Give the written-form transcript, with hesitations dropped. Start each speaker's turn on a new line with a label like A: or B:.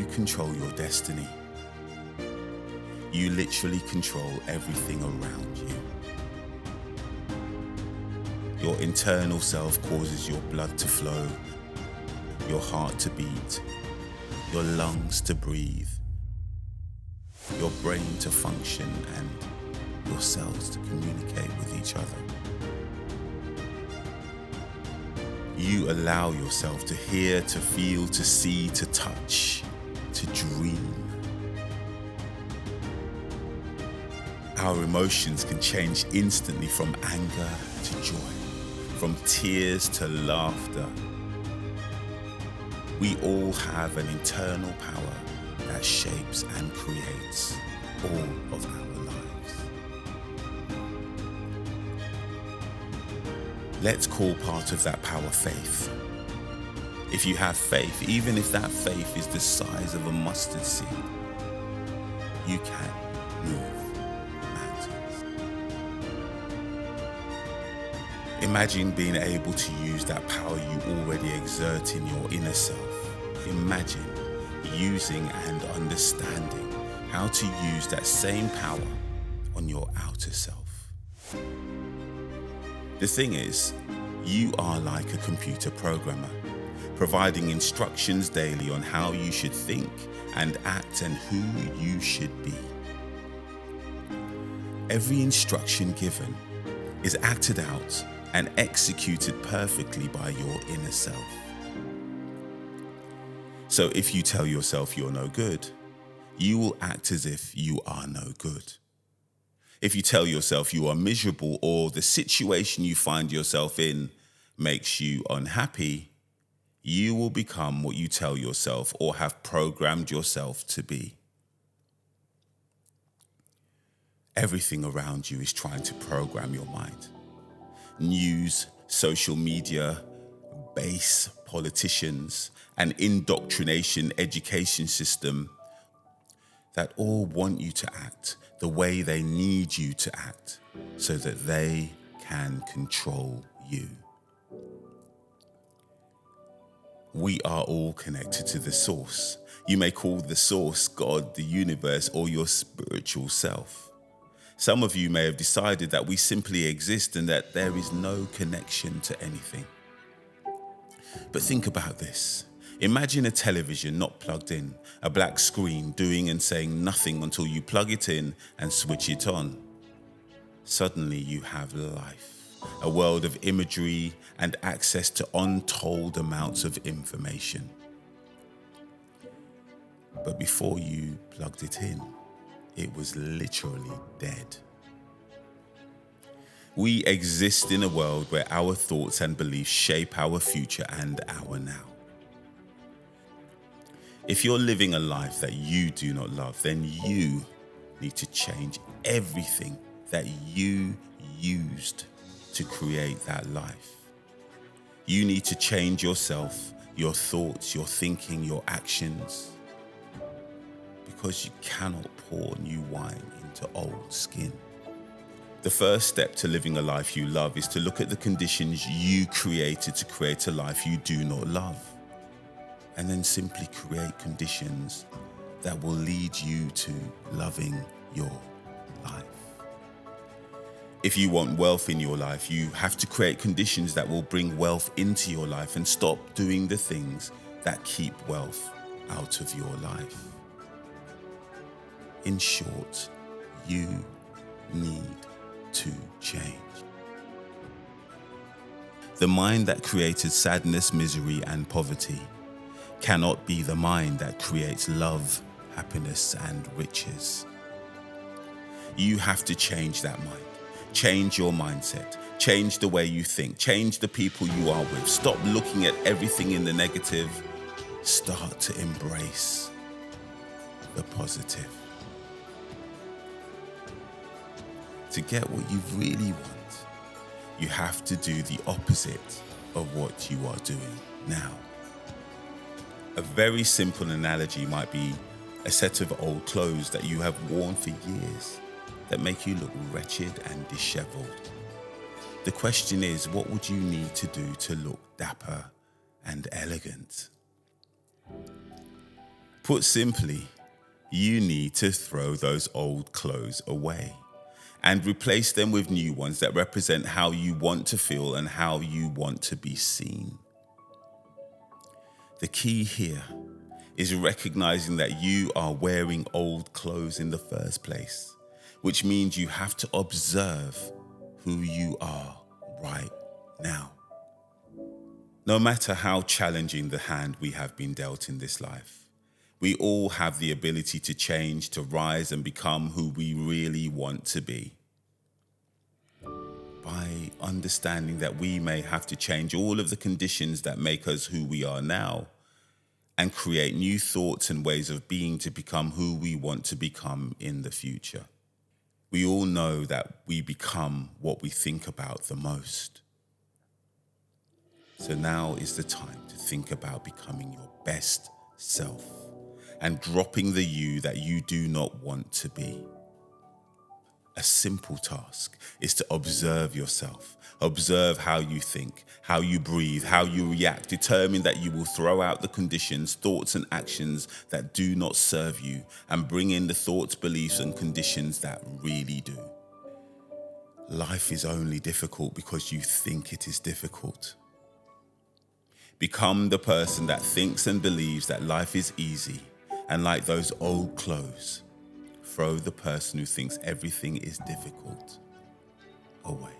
A: You control your destiny. You literally control everything around you. Your internal self causes your blood to flow, your heart to beat, your lungs to breathe, your brain to function, and your cells to communicate with each other. You allow yourself to hear, to feel, to see, to touch, to dream. Our emotions can change instantly from anger to joy, from tears to laughter. We all have an internal power that shapes and creates all of our lives. Let's call part of that power faith. If you have faith, even if that faith is the size of a mustard seed, you can move mountains. Imagine being able to use that power you already exert in your inner self. Imagine using and understanding how to use that same power on your outer self. The thing is, you are like a computer programmer, providing instructions daily on how you should think and act and who you should be. Every instruction given is acted out and executed perfectly by your inner self. So if you tell yourself you're no good, you will act as if you are no good. If you tell yourself you are miserable or the situation you find yourself in makes you unhappy, you will become what you tell yourself or have programmed yourself to be. Everything around you is trying to program your mind. News, social media, base politicians, an indoctrination education system that all want you to act the way they need you to act so that they can control you. We are all connected to the source. You may call the source God, the universe, or your spiritual self. Some of you may have decided that we simply exist and that there is no connection to anything. But think about this. Imagine a television not plugged in, a black screen doing and saying nothing until you plug it in and switch it on. Suddenly you have life, a world of imagery and access to untold amounts of information. But before you plugged it in, it was literally dead. We exist in a world where our thoughts and beliefs shape our future and our now. If you're living a life that you do not love, then you need to change everything that you used to create that life. You need to change yourself, your thoughts, your thinking, your actions, because you cannot pour new wine into old skin. The first step to living a life you love is to look at the conditions you created to create a life you do not love. And then simply create conditions that will lead you to loving your life. If you want wealth in your life, you have to create conditions that will bring wealth into your life and stop doing the things that keep wealth out of your life. In short, you need to change. The mind that created sadness, misery, and poverty cannot be the mind that creates love, happiness, and riches. You have to change that mind. Change your mindset. Change the way you think. Change the people you are with. Stop looking at everything in the negative. Start to embrace the positive. To get what you really want, you have to do the opposite of what you are doing now. A very simple analogy might be a set of old clothes that you have worn for years that make you look wretched and disheveled. The question is, what would you need to do to look dapper and elegant? Put simply, you need to throw those old clothes away and replace them with new ones that represent how you want to feel and how you want to be seen. The key here is recognizing that you are wearing old clothes in the first place, which means you have to observe who you are right now. No matter how challenging the hand we have been dealt in this life, we all have the ability to change, to rise and become who we really want to be. By understanding that we may have to change all of the conditions that make us who we are now and create new thoughts and ways of being to become who we want to become in the future. We all know that we become what we think about the most. So now is the time to think about becoming your best self and dropping the you that you do not want to be. A simple task is to observe yourself. Observe how you think, how you breathe, how you react. Determine that you will throw out the conditions, thoughts and actions that do not serve you and bring in the thoughts, beliefs and conditions that really do. Life is only difficult because you think it is difficult. Become the person that thinks and believes that life is easy, and like those old clothes, throw the person who thinks everything is difficult away.